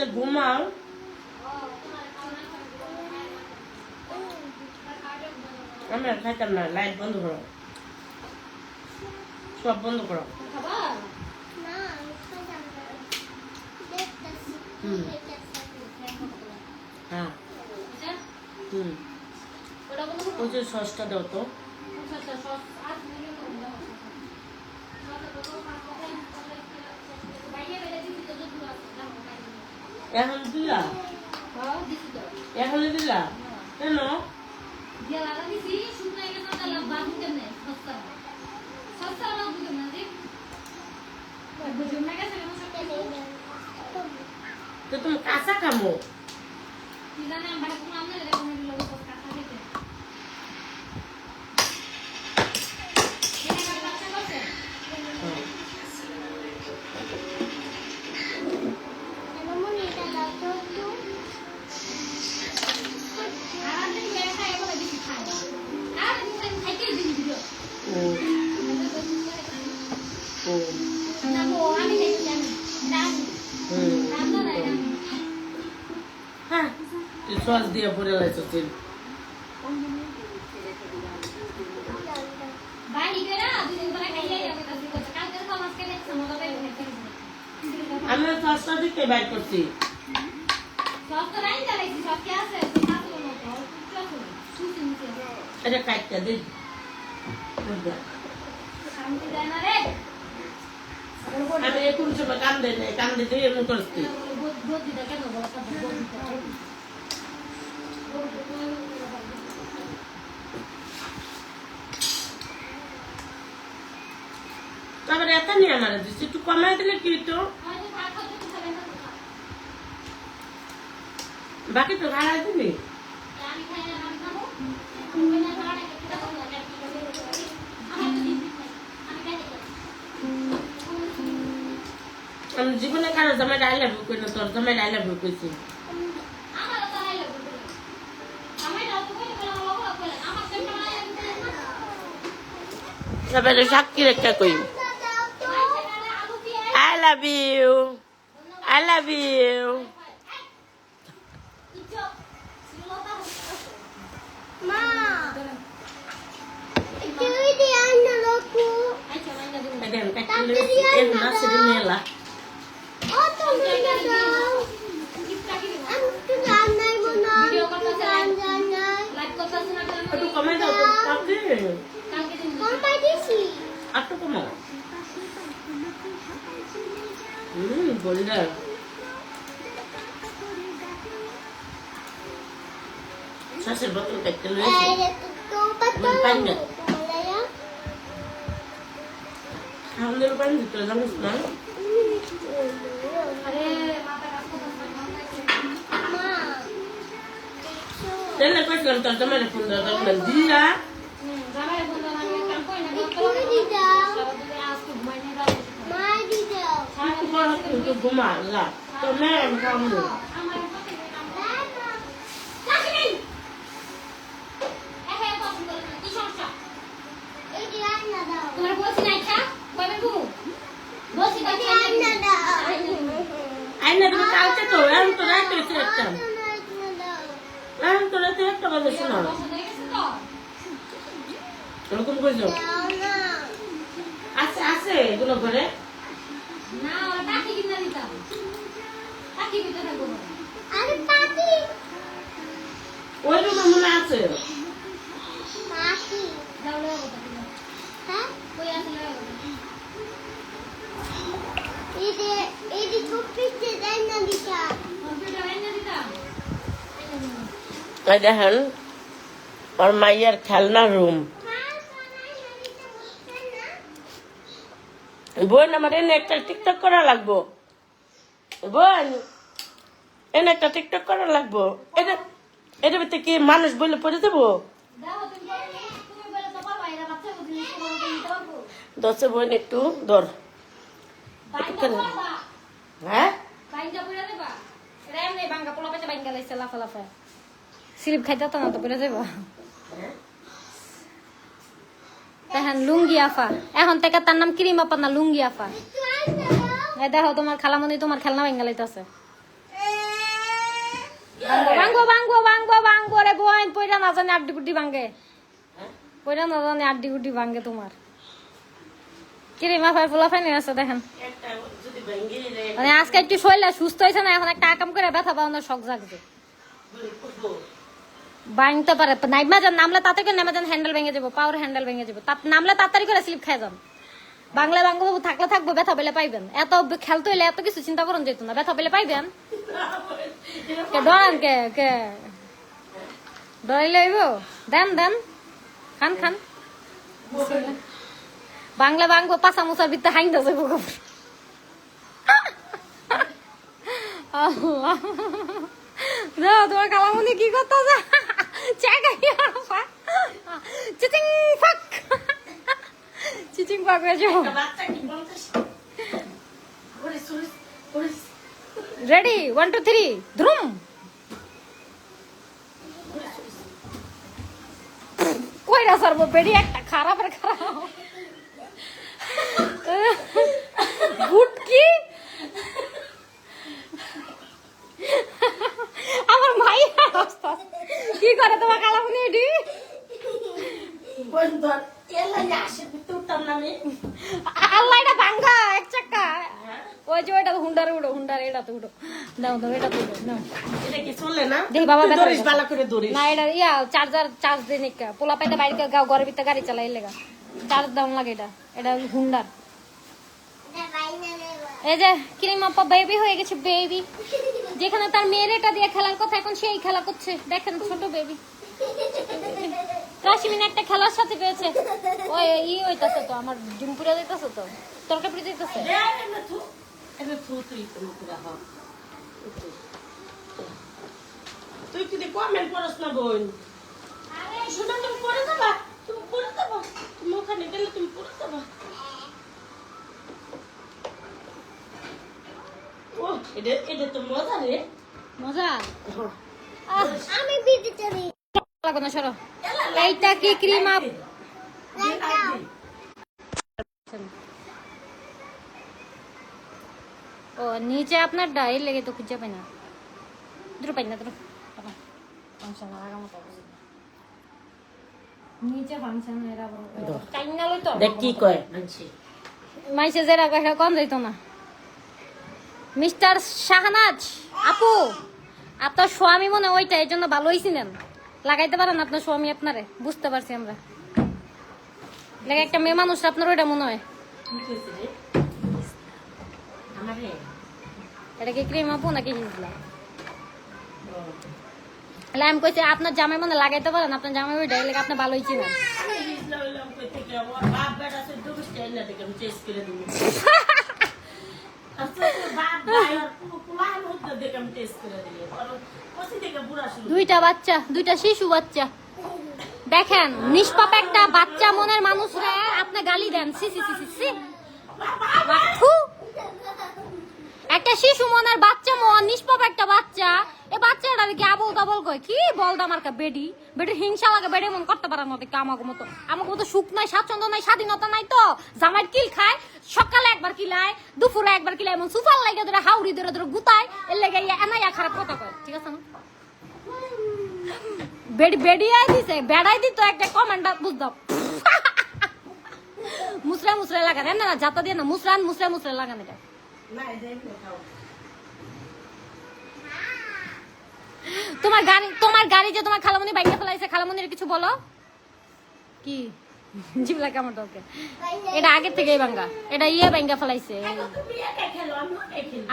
বলছে ঘুমাও। আমি আর খাইতাম না, লাইট বন্ধ করো, সব বন্ধ করো। হ্যাঁ ওই যে সসটা দাও তো। এখন দিলা, এখন দিলা কেন? তো তুমি কাঁচা খামো। হ্যাঁ সস দিয়ে পরে লাইছো তেল। আমি সসটা দিতে বাইর করছি। এটা কাটটা দে, আমি এখন সময় কান দেয় না, কান দিতে এমন করছি। তারপরে এত নিয়ে আমার দিচ্ছি, একটু কমাই দিলে কি তো বাকি তো ভাড়া দিবি। আমি জীবনে কারো জামাই আই লাভ ইউ কই না, তোর জামাই আই লাভ ইউ কইছি। তারপরে সাক্ষী রেখা কই I love you, I love you. কমাই দাও তো, একটু কমাও। গোল্ডার সসের বোতল কাটতে লয়েছে, পানি আমাদের পানি দিতে জানিস না। তেলে কইছিলাম তোর জামাই ফোন দেওয়া দরকার দিয়া ঘুমা যা তো ম্যাম কামড়। আইনা তুমি কালকে তো এখন তো রাত হয়েছে একটা, এখন তো রাতে একটা বাজে শোনা এরকম কইছো। আছে আছে এগুলো করে ওই রুমে মনে আছে। দেখেন ওর মাইয়ার খেলনা রুম। বোন আমার এনে একটা টিকটক করা লাগবো, বোন এনে একটা টিকটক করা লাগবো। এটা এটার ভিতরে কি মানুষ বলে পড়ে দেবো? দশে বোন একটু ধর। হ্যাঁ স্লিপ খাইতে তো না তো পরে যাবো। দেখেন লুঙ্গি আফা, এখন থেকে তার নাম ক্রিম আপা না লুঙ্গি আফা। দেখো তোমার খালামণি তোমার খেলনা ভেঙ্গা লাইতেছে। ভাঙ্গো ভাঙ্গো ভাঙ্গো ভাঙ্গো রে বোন পয়রা না জানে আড্ডি গুড্ডি ভাঙ্গে পয়রা না জানে আড্ডি গুড্ডি ভাঙ্গে তোমার কিরে মাফায় ফুলা ফাইনে আছে দেখেন মানে আজকে একটু শরীরটা সুস্থ হয়েছে না এখন একটা আকাম করে ব্যথা পাওয়ানোর শখ জাগছে ভাঙতে পারে নাইমা যান নামলে তাতে করে নেমে যান হ্যান্ডেল ভেঙে যাবো পাওয়ার হ্যান্ডেল ভেঙে যাবো নামলে তাড়াতাড়ি করে স্লিপ খাই যান বাংলা বাংলা বাবু থাকলে থাকবো ব্যথা পেলে পাইবেন এত খেলতে হইলে এত কিছু চিন্তা করুন যেত না ব্যথা পেলে পাইবেন কে ডরান কে কে ডরাইলে হইব দেন দেন খান খান বাংলা বাংবো পাশা মুসার ভিতরে হাইন দা যাবো তোমার কালামুনি কি করতে যা চিচিং ফাক চিচিং ফাক হয়ে যাবো রেডি 1 2 3 ধুম কইরা সারবো বেডি একটা খারাপ রে খারাপ গুটকি আমার ভাই অবস্থা কি করে তোমার কালামুনি এডি বন্ধর এলা আসে তুতাম না আমি আল্লাহ এটা ভাঙা এক চাকা ওই যে ওইটা হুন্ডারে উড়ো হুন্ডারে এটা তো উড়ো দাও দাও এটা তো উড়ো নাও এটা কি চলে না দেখ বাবা ব্যথা দরিস বালা করে দরিস না এটা ইয়া চার্জ দেন একটা পোলা পাইতে বাইরে গাও ঘরের ভিতরে গাড়ি চালাই লেগা চার্জ দাও লাগে এটা হুন্ডার এই যে ক্রিম আপা বেবি হয়ে গেছে বেবি যেখানে তার মেয়ের এটা দিয়ে খেলার কথা এখন সেই খেলা করছে দেখেন ছোট বেবি রাশিমিন একটা খেলার সাথে পেয়েছে ওই হইতাছে তো আমার ডিম পুড়ে যাইতাছে তো তরকারি পুড়ে যাইতাছে তুই কি কমেন্ট করস না বোন শুনো তুমি পড়ে যাবা তুমি ওখানে গেলে তুমি পড়ে যাবা ও এটা তো মজা রে মজা আমি ভিজিটারি লাগো না সরো এইটা কি ক্রিম আপ ও নিচে আপনার ডাই লেগে তো খুঁজে পাই না দ্রু পাই না দ্রু ফাংশন আগা মতো নিচে ফাংশন এরা বড় চাইনা লই তো দেখ কি কয় মানছি মাইসে যেরা কয় কোন যাইতো না মিস্টার শাহনাজ আপু আপনার স্বামী মনে ওইটা এই জন্য ভালোই ছিলেন লাগাইতে পারেন আপনার স্বামী আপনারে বুঝতে পারছি আমরা লাগে একটা মেয়ে মানুষ আপনার ওইটা মনে হয় এটা কি ক্রিম আপু নাকি হিজলা আমি কইছি আপনার জামাই মনে লাগাইতে পারেন আপনার জামাই ওইটা লাগে আপনি ভালোই ছিলেন দুইটা বাচ্চা দুইটা শিশু বাচ্চা দেখেন নিষ্পাপ একটা বাচ্চা মনের মানুষরা আপনি গালি দেন সি সি সি সি একটা শিশু মনের বাচ্চা মন নিষ্পাপ একটা বাচ্চা এ বাচ্চাটা কি আবল তাবল কয় কি বলদা মার্কা বেডি বেডির হিংসা লাগে বেডি মন করতে পারে না দেখে আমাকে মতো সুখ নাই স্বাচ্ছন্দ্য নাই স্বাধীনতা নাই তো জামাই কিল খায় সকালে একবার কিলায় দুপুরে একবার কিলায় এমন সুফাল লাগে ধরে হাউড়ি ধরে ধরে গুতায় এর লেগে এনাইয়া খারাপ কথা কয় ঠিক আছে না বেডিয়াই দিছে বেড়াই দিত একটা কমেন্ট বুঝদাম মুসরা মুসরা লাগান না না যাতা দিয়ে না মুসরা মুসরা লাগান এটা তোমার গাড়ি যে তোমার খালামুনি বাইকে ফেলাইছে খালামুনির কিছু বলো কি জিবলা কেমন তোকে এটা আগে থেকেই ভাঙ্গা এটা ভাঙ্গা ফেলাইছে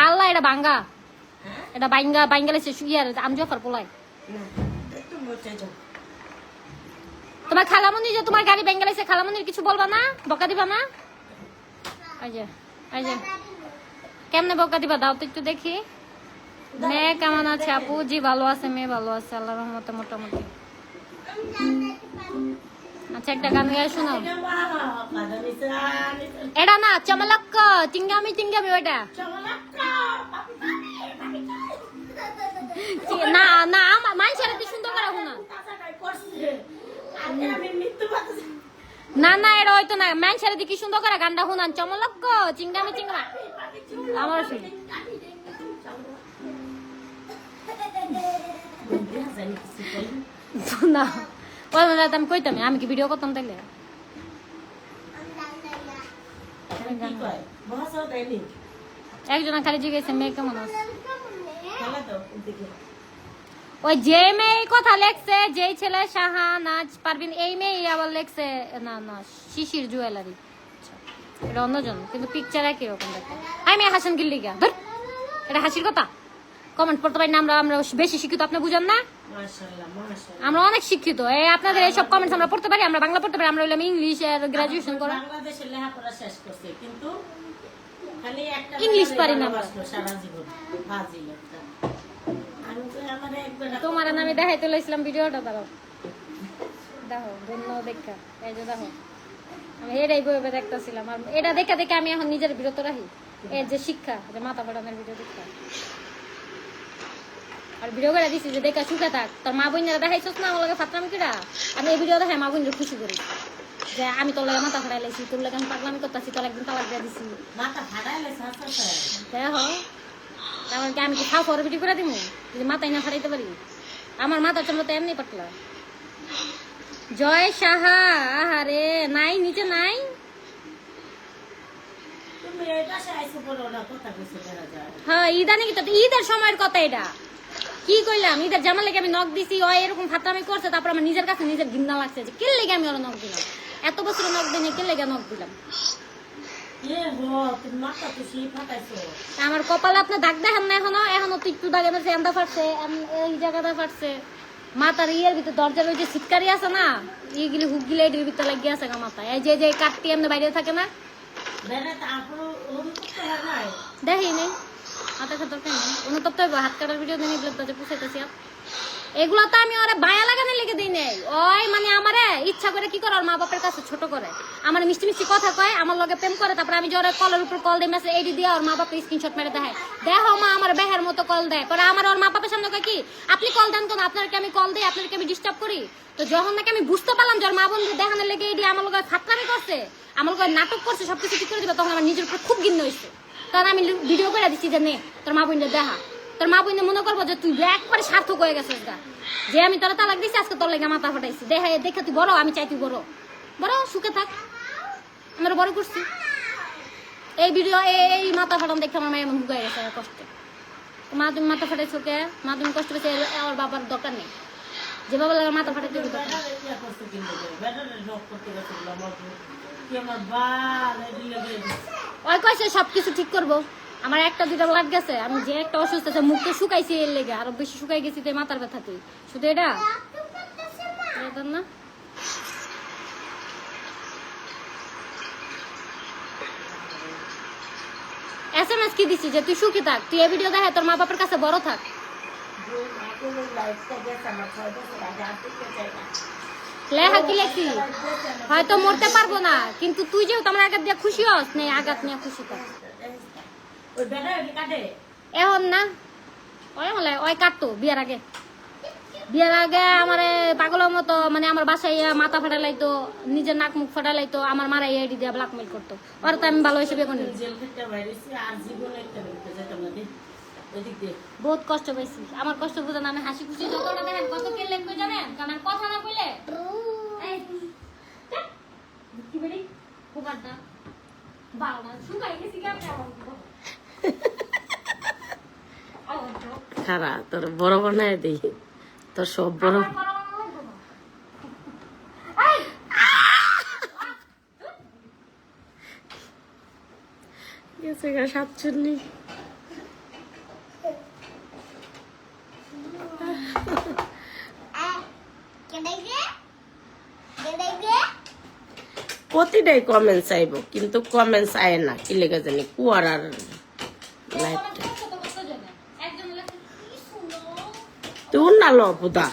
আল্লাহ এটা ভাঙ্গা এটা বাইঙ্গা লাইছে আমজফার পোলাই তোমার খালামুনি যে তোমার গাড়ি ভাঙ্গা লাইছে খালামুনির কিছু বলবা না বকা দিবা না আইজা কেমনে বকা দিবা দাও তো একটু দেখি মেয়ে কেমন আছে আপু জি ভালো আছে মেয়ে ভালো আছে আল্লাহর রহমতে মোটামুটি আচ্ছা একটা গান গায়ে শোনাও এটা না চমলক্ক টিঙ্গামি ওইটা না না মানুষের এত সুন্দর করে শোনা না না এটা হয়তো না মানুষের কি সুন্দর করে গানটা শোনান চমলক্ক চিঙ্গামি আমার শুনি না ওই মানে আমি কইতাম আমি কি ভিডিও করতাম তাইলে একজন খালি জিজ্ঞেস মেয়ে কেমন আছে ওই যে মেয়ে কথা লেখছে যেই ছেলে শাহানাজ পারবিন এই মেয়ে আবার লেখছে না না শিশির জুয়েলারি এটা অন্যজন কিন্তু পিকচার একই রকম দেখতে আমি হাসান গিল্লি গা ধর এটা হাসির কথা কমেন্ট পড়তে পারি না আমরা বেশি শিক্ষিত আপনি বুঝেন না আমরা অনেক শিক্ষিত এই আপনাদের এইসব কমেন্টস আমরা পড়তে পারি আমরা বাংলা পড়তে পারি আমরা হইলাম ইংলিশ আর গ্রাজুয়েশন করা বাংলাদেশে লেখাপড়া শেষ করছে কিন্তু খালি একটা ইংলিশ পারি না সারা জীবন ফাজিল একটা আমি তো আমারে একবার তোমার নামে দেখাইতে লইছিলাম ভিডিওটা দাঁড়াও দেখো ধন্য দেখা এই যে দেখো আমি এটাই বইবে দেখতেছিলাম আর এটা দেখা দেখে আমি এখন নিজের বিরত রাখি এর যে শিক্ষা যে মাথা ফাটানোর ভিডিও দেখা আর ভিডিও করে দিছি যে দেখা সুখে থাক তোর মা বোনেরা দেখাইছস না আমার লগে ফাতরামি কিরা আমি এই ভিডিও দেখাই মা বোনদের খুশি করি যে আমি তোর লগে মাথা ফাটাই লাইছি তোর লগে আমি পাগলামি করতেছি তোর একদিন তালাক দিয়ে দিছি মাথা ফাটাই লাইছ হাসা দেখো তারপর কি আমি কি খাও ফর ভিডিও করে দিব যে মাথায় না ফাটাইতে পারি আমার মাথা চমড়া তো এমনি পাতলা জয় সাহা আহারে নাই নিচে নাই তুমি এটা সাইছে বলো না কথা কইছে দেখা যায় হ্যাঁ ইদানিং তো ঈদের সময়ের কথা এটা কি কইলাম ঈদের জামা লেগে আমি নখ দিছি ও এরকম ফাতরামি করছে তারপর আমার নিজের কাছে নিজের ঘৃণা লাগছে যে কে লেগে আমি ওর নখ দিলাম এত বছর নখ দিনে কে লেগে নখ দিলাম এ হো তুমি মাথা তো সেই ফাটাইছো আমার কপালে আপনি দাগ দেখেন না এখনো তো একটু দাগে মেরেছে এন্দা ফাটছে এই জায়গাটা ফাটছে মাথার ইয়ের ভিতরে দরজার ওই যে সিটকারি আছে না এইগুলি হুক গিলে এটির ভিতরে লাগিয়ে আছে গা মাথায় এই যে কাটটি এমনি বাইরে থাকে না দেখি নেই হাতে খাতার কেন অনুতপ্ত হাত কাটার ভিডিও দিন এগুলো তো পুষাইতেছি এগুলো তো আমি ওরা বায়া লাগানো লেগে দিই নেই ওই মানে আমারে ইচ্ছা করে কি করে ওর মা বাপের কাছে ছোট করে আমার মিষ্টি মিষ্টি কথা কয় আমার লগে প্রেম করে তারপরে আমি যে ওরা কলের উপর কল দিই মেসেজ এডি দিয়ে ওর মা বাপের স্ক্রিনশট মেরে দেয় দেখো মা আমার বেহের মতো কল দেয় পরে আমার ওর মা বাপের সামনে কয় কি আপনি কল দেন কেন আপনাকে আমি কল দিই আপনাকে আমি ডিস্টার্ব করি তো যখন নাকি আমি বুঝতে পারলাম যে ওর মা বন্ধু দেখানোর লেগে এডি আমার লগে ফাতরামি করছে আমার লগে নাটক করছে সবকিছু ঠিক করে দিবে তখন আমার নিজের উপর খুব ঘৃণা হয়েছে তখন আমি ভিডিও করে দিচ্ছি যে নে তোর মা বোনদের দেখা তোর মা বোন মনে করবো যে তুই একবারে সার্থক হয়ে গেছিস গা যে আমি তোরা তালাক দিচ্ছি আজকে তোর লেগে মাথা ফাটাইছি দেখে তুই বড় আমি চাই তুই বড় সুখে থাক আমরা বড় করছি এই ভিডিও এই মাথা ফাটান দেখে আমার মায়ের মন হুগাই গেছে কষ্টে মা তুমি মাথা ফাটাইছো কে মা তুমি কষ্ট পেয়েছে ওর বাবার দরকার নেই যে বাবার লাগে মাথা ফাটাইতে ওই কইছে সবকিছু ঠিক করবো আমার একটা দুটা লাগ গেছে আমি যে একটা অসুস্থ আছে মুখটা শুকাইছি এর লেগে আরো বেশি শুকাই গেছি তো মাথার ব্যথাতে শুধু এটা না SMS কি দিছি যে তুই সুখী থাক তুই এই ভিডিও দেখে তোর মা বাপের কাছে বড় থাক লেখা কি লেখছি হয়তো মরতে পারবো না কিন্তু তুই যেহেতু আমার আঘাত দিয়ে খুশি হস নেই আঘাত নিয়ে খুশি থাক এখন না ওই হলে ওই কাটতো বিয়ার আগে আমার পাগলের মতো মানে আমার বাসায় মাথা ফাটা লাইতো নিজের নাক মুখ ফাটা লাইতো আমার মারা এডি দিয়ে ব্ল্যাকমেল করতো আর তো আমি ভালো হিসেবে এখন বহুত কষ্ট পাইছি আমার কষ্ট বুঝে না আমি হাসি খুশি যতটা দেখেন কত কে লেখবে জানেন কারণ আমি কথা না বলে কি বলি খুব আড্ডা বাবা মা শুকাই গেছি খারা তোর বড় বানায় দিই তোর সব বড় গেছে গা 47 প্রতিটাই কমেন্টস আইব কিন্তু কমেন্টস আয় না কি লেগে জানি কুয়ার আর লাইট তুই না লো বুদা